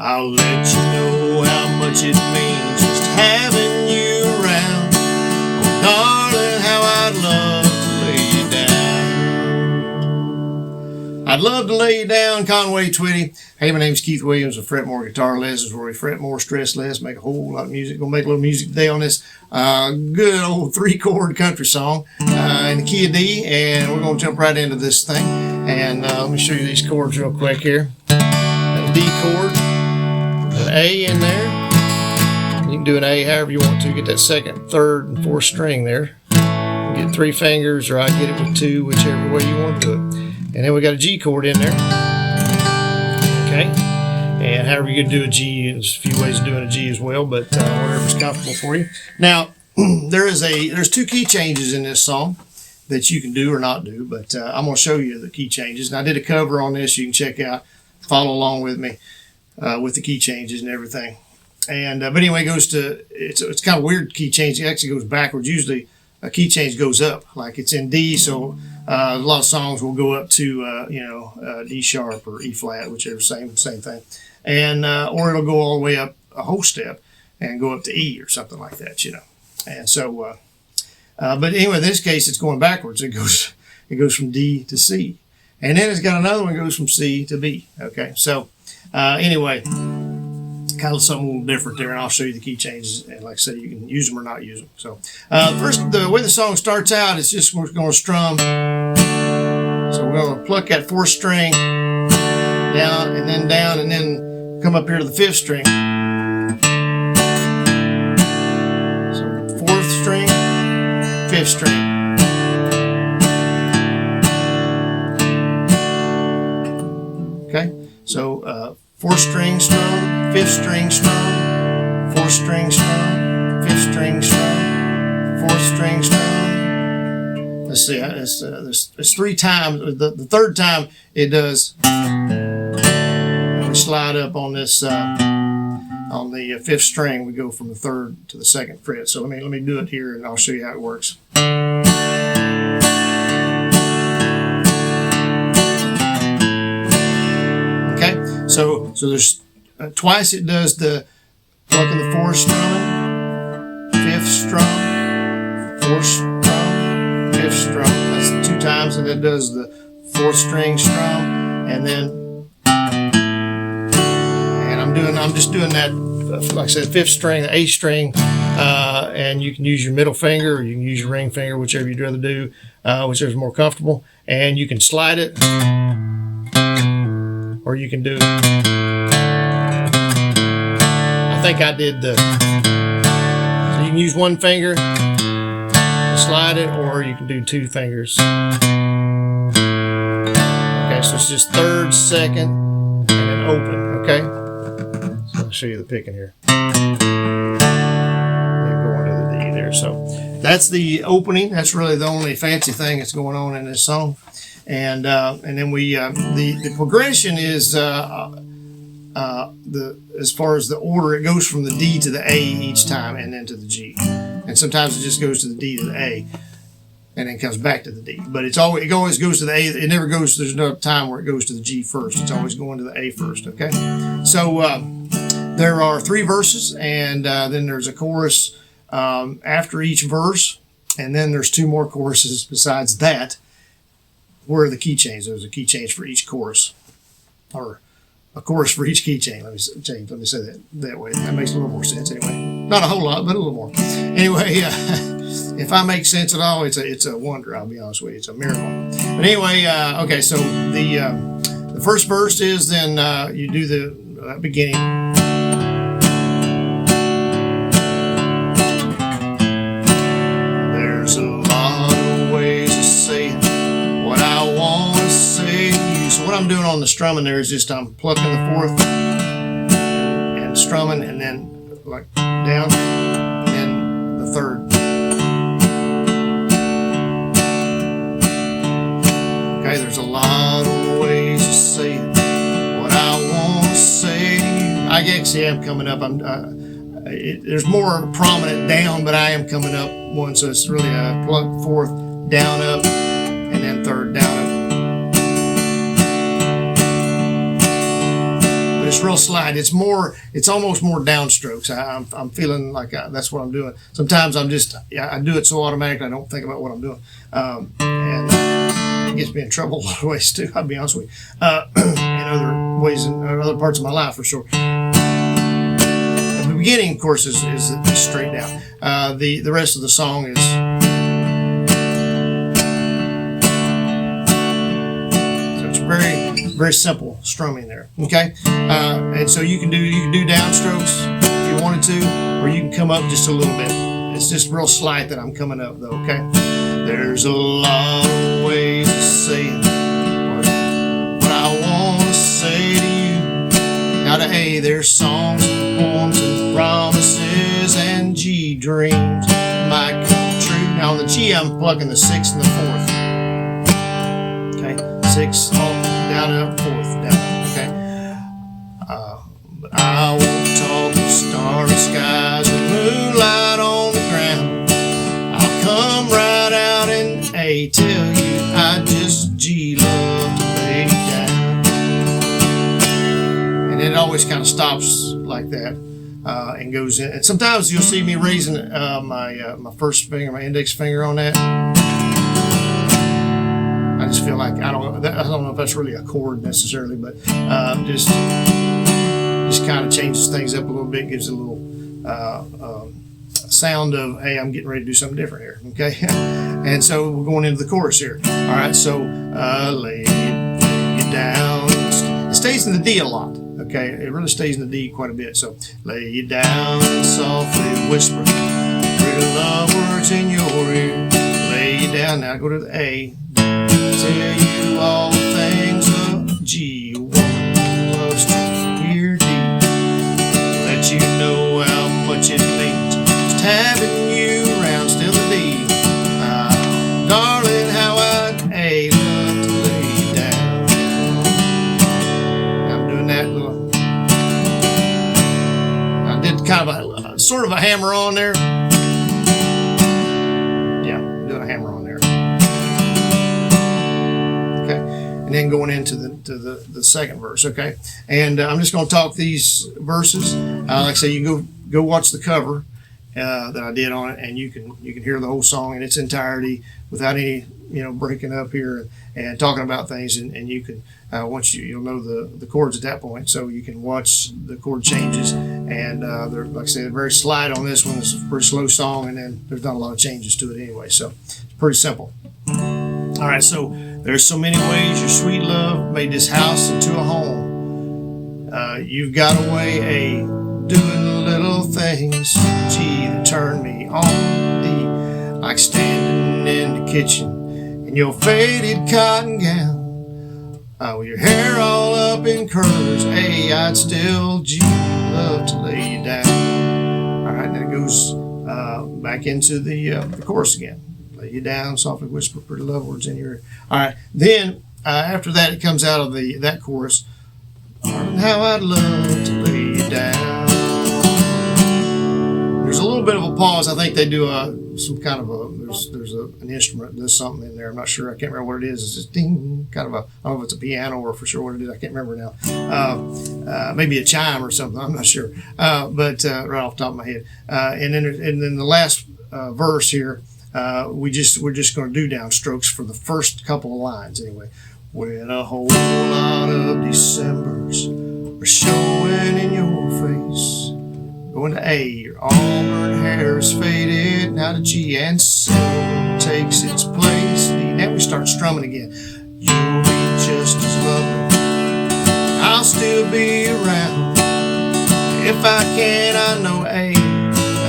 I'll let you know how much it means just having you around. Oh, darling, how I'd love to lay you down. I'd love to lay you down, Conway Twitty. Hey, my name's Keith Williams with Fret More Guitar Lessons, where we fret more, stress less, make a whole lot of music. Gonna make a little music today on this good old 3-chord country song in the key of D, and we're gonna jump right into this thing. And let me show you these chords real quick here. A D chord, an A in there. You can do an A however you want to. Get that second, third, and fourth string there. Get 3 fingers, or I get it with 2, whichever way you want to do it. And then we got a G chord in there. Okay, and however you do a G, there's a few ways of doing a G as well, but whatever's comfortable for you. Now, there's 2 key changes in this song that you can do or not do, but I'm going to show you the key changes. And I did a cover on this. You can check out, follow along with me with the key changes and everything. And but anyway, it goes to it's kind of weird key change. It actually goes backwards. Usually a key change goes up, like it's in D, so a lot of songs will go up to D sharp or E flat, whichever, same thing, and or it'll go all the way up a whole step and go up to E or something like that, And so, but anyway, in this case, it's going backwards. It goes from D to C, and then it's got another one that goes from C to B. Okay, so anyway, kind of something a little different there, and I'll show you the key changes. And like I said, you can use them or not use them. So first, the way the song starts out, it's just we're going to strum. So we're going to pluck that 4th string down, and then come up here to the 5th string. So 4th string, 5th string. Okay, so 4th string strum, 5th string strum, 4th string strum, 5th string strum, 4th string strum. Let's see, it's 3 times. The 3rd time it does. We slide up on this on the 5th string. We go from the 3rd to the 2nd fret. So let me do it here, and I'll show you how it works. Okay, so there's twice it does the plucking the 4th strumming, 5th strum, 4th strum, 5th strum. That's 2 times, and it does the 4th string strum, and then I'm just doing that, like I said, 5th string, the 8th string, and you can use your middle finger, or you can use your ring finger, whichever you'd rather do, whichever's more comfortable, and you can slide it, or you can do. I think I did so you can use 1 finger to slide it, or you can do 2 fingers. Okay, so it's just 3rd, 2nd, and then open, okay? So I'll show you the picking here. And go into the D there. So that's the opening. That's really the only fancy thing that's going on in this song. And then we the progression is as far as the order, it goes from the D to the A each time, and then to the G. And sometimes it just goes to the D to the A, and then comes back to the D. But it always goes to the A. It never goes. There's no time where it goes to the G first. It's always going to the A first. Okay. So there are 3 verses, and then there's a chorus after each verse, and then there's 2 more choruses besides that. Where are the key change? There's a key change for each chorus, or a chorus for each key change. Let me say that way. That makes a little more sense anyway. Not a whole lot, but a little more. Anyway, if I make sense at all, it's a wonder. I'll be honest with you, it's a miracle. But anyway, okay. So the first verse is then you do the beginning. There's a lot of ways to say what I want to say to you. So what I'm doing on the strumming there is just I'm plucking the 4th and strumming, and then like down, and then the 3rd. Okay, there's a lot of ways to say what I want to say to you. I actually am coming up. There's more prominent down, but I am coming up one, so it's really a pluck 4th, down, up, and then 3rd, down, up. But it's real slight. It's almost more downstrokes. I'm feeling like that's what I'm doing. Sometimes I do it so automatically I don't think about what I'm doing, and it gets me in trouble a lot of ways too. I'll be honest with you, in other ways, in other parts of my life for sure. The beginning, of course, is straight down. The rest of the song is. Very simple strumming there, okay? And so you can do downstrokes if you wanted to, or you can come up just a little bit. It's just real slight that I'm coming up though, okay? There's a lot of ways to say what I want to say to you. Now to A, there's songs, poems, and promises, and G, dreams might come true. Now on the G, I'm plugging the 6th and the 4th. Okay, 6 down and up, 4th down, okay. But I won't talk of starry skies with moonlight on the ground. I'll come right out and A, tell you I just G love to lay down. And it always kind of stops like that and goes in. And sometimes you'll see me raising my first finger, my index finger on that. I just feel like I don't know if that's really a chord necessarily, but just kind of changes things up a little bit, gives it a little sound of, hey, I'm getting ready to do something different here, okay? And so we're going into the chorus here. All right, so lay you down. It stays in the D a lot, okay? It really stays in the D quite a bit. So lay you down and softly whisper pretty love words in your ear. Lay you down. Now go to the A. Tell you all the things a G woman loves to hear D. Let you know how much it means just having you around. Still the D. Darling, how I'd A love to lay you down. I'm doing that little. I did kind of a sort of a hammer on there. Yeah, doing a hammer on there. And then going into the second verse, okay? And I'm just going to talk these verses. Like I say, you can go watch the cover that I did on it, and you can hear the whole song in its entirety without any breaking up here and talking about things. And you can once you'll know the chords at that point, so you can watch the chord changes. And they're, like I said, they're very slight on this one. It's a pretty slow song, and then there's not a lot of changes to it anyway. So it's pretty simple. All right, so. There's so many ways your sweet love made this house into a home. You've got a way doing little things, G, that turn me on. D, like standing in the kitchen in your faded cotton gown, with your hair all up in curls. A, I'd still G love to lay you down. All right, then it goes back into the chorus again. Lay you down, softly whisper pretty love words in your ear. All right, then after that, it comes out of that chorus. Darling, how I'd love to lay you down. There's a little bit of a pause. I think they do some kind of there's an instrument, there's something in there. I'm not sure. I can't remember what it is. It's just ding, kind of I don't know if it's a piano or for sure what it is. I can't remember now. Maybe a chime or something. I'm not sure. But right off the top of my head. And then the last verse here. We're just going to do downstrokes for the first couple of lines anyway. When a whole lot of Decembers are showing in your face, going to A, your auburn hair is faded, now to G, and silver takes its place. D, now we start strumming again. You'll be just as lovely, I'll still be around. If I can, I know A,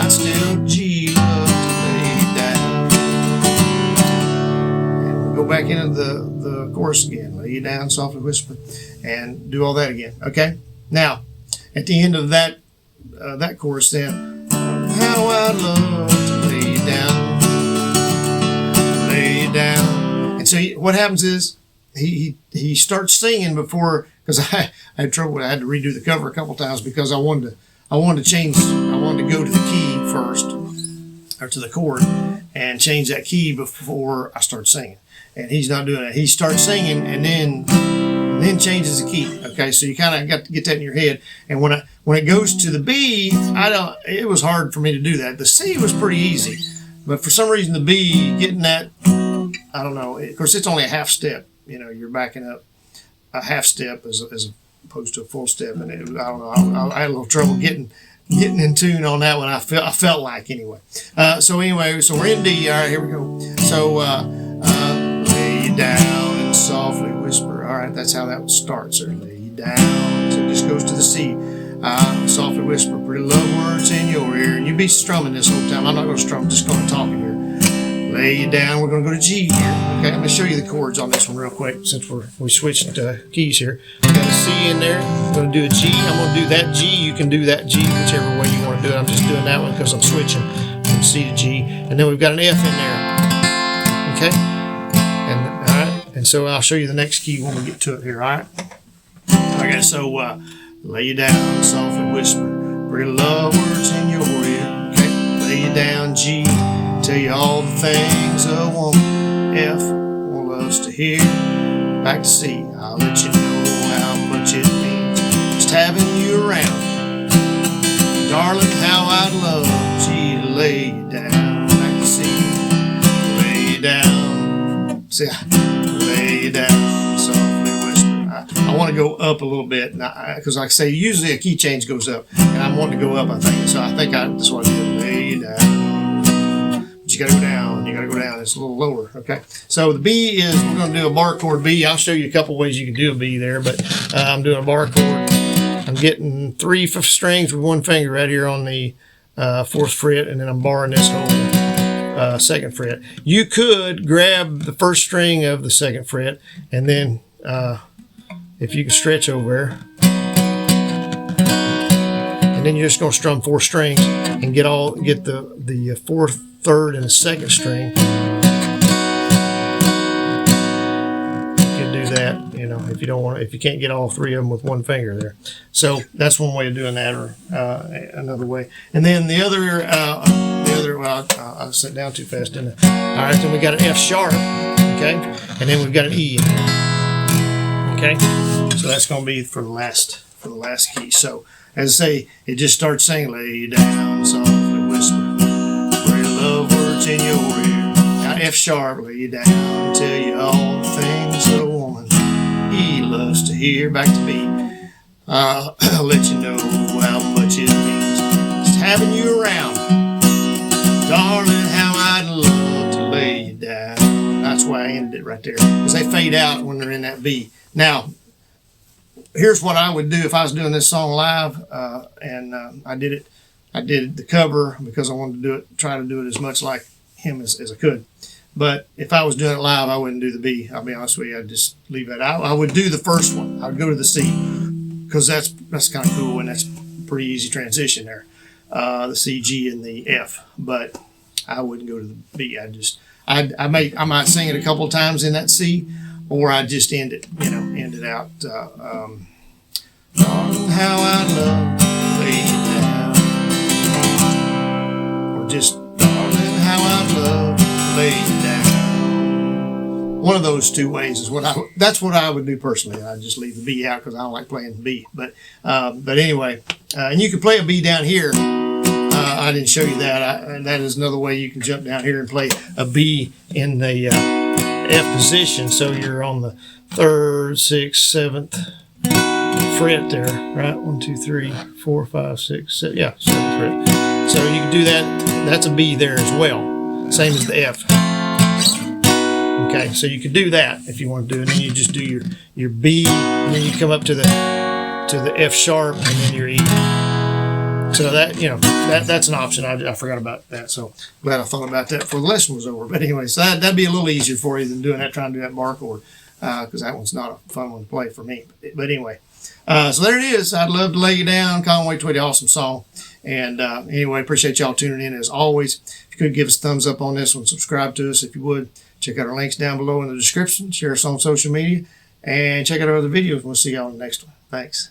I still G love to lay down. And we'll go back into the chorus again. Lay you down, softly whisper, and do all that again. Okay? Now, at the end of that chorus, then, how I love to lay you down. And so what happens is he starts singing before, because I had trouble. I had to redo the cover a couple times because I wanted to change. I wanted to go to the key first, or to the chord, and change that key before I start singing. And he's not doing it. He starts singing, and then and then changes the key. Okay, so you kind of got to get that in your head. And when it goes to the B, it was hard for me to do that. The C was pretty easy, but for some reason the B, getting that, I don't know. Of course, it's only a half step. You know, you're backing up a half step as opposed to a full step, and I don't know. I had a little trouble getting in tune on that one. I felt like anyway. So we're in D. All right, here we go. So lay you down and softly whisper. All right, that's how that starts. Or lay you down. So it just goes to the C. Softly whisper pretty love words in your ear, and you be strumming this whole time. I'm not going to strum. I'm just going to talk in here. Lay you down. We're going to go to G here. Okay, I'm going to show you the chords on this one real quick since we switched keys here. We got a C in there. I'm going to do a G. I'm going to do that G. You can do that G whichever way you want to do it. I'm just doing that one because I'm switching from C to G. And then we've got an F in there. Okay? And all right. And so I'll show you the next key when we get to it here. All right? Okay, so lay you down, softly whisper pretty love words in your ear. Okay? Lay you down, G. Tell you all the things a woman F loves to hear. Back to C. I'll let you know how much it means just having you around. Darling, how I'd love G to lay you down. Back to C. Lay you down. See, lay you down. Softly whisper. I want to go up a little bit because, like I say, usually a key change goes up, and I'm wanting to go up. I think so. I think that's what I did. Lay you down. You got to go down. You got to go down. It's a little lower. Okay. So the B is, we're going to do a bar chord B. I'll show you a couple ways you can do a B there, but I'm doing a bar chord. I'm getting 3 strings with one finger right here on the 4th fret, and then I'm barring this whole 2nd fret. You could grab the 1st string of the 2nd fret, and then if you can stretch over there, and then you're just going to strum 4 strings and get the 4th, 3rd, and the 2nd string. You can do that, you know, if you can't get all 3 of them with one finger there. So that's one way of doing that, or another way. And then the other, well, I sat down too fast, didn't I? All right, then we got an F sharp, okay, and then we've got an E in there, okay. So that's going to be for the last key. So as I say, it just starts saying, lay you down, softly whisper. Love words in your ear. Now F sharp, lay you down, tell you all the things a woman E loves to hear. Back to B. I'll let you know how much it means just having you around. Darling, how I'd love to lay you down. That's why I ended it right there, because they fade out when they're in that B. Now, here's what I would do if I was doing this song live, and I did the cover because I wanted to try to do it as much like him as I could. But if I was doing it live, I wouldn't do the B. I'll be honest with you. I'd just leave that out. I would do the first one. I'd go to the C because that's kind of cool, and that's a pretty easy transition there. The C, G, and the F. But I wouldn't go to the B. I might sing it a couple of times in that C, or I'd just end it out. How I love to lay you down. Or just, darling, how I love to lay you down. One of those two ways is that's what I would do personally. I'd just leave the B out because I don't like playing the B. But anyway, and you can play a B down here. I didn't show you that. That is another way you can jump down here and play a B in the F position. So you're on the 3rd, 6th, 7th fret there, right? 1, 2, 3, 4, 5, 6, 7. Yeah, 7th fret. So you can do that. That's a B there as well. Same as the F. Okay, so you could do that if you want to do it. And then you just do your B, and then you come up to the F sharp, and then your E. So that, that's an option. I forgot about that. So glad I thought about that before the lesson was over. But anyway, so that'd be a little easier for you than trying to do that bar chord, because that one's not a fun one to play for me. But anyway, so there it is. I'd love to lay you down. Conway Twitty, awesome song. And anyway, appreciate y'all tuning in as always. If you could give us a thumbs up on this one, subscribe to us if you would. Check out our links down below in the description. Share us on social media. And check out our other videos. We'll see y'all in the next one. Thanks.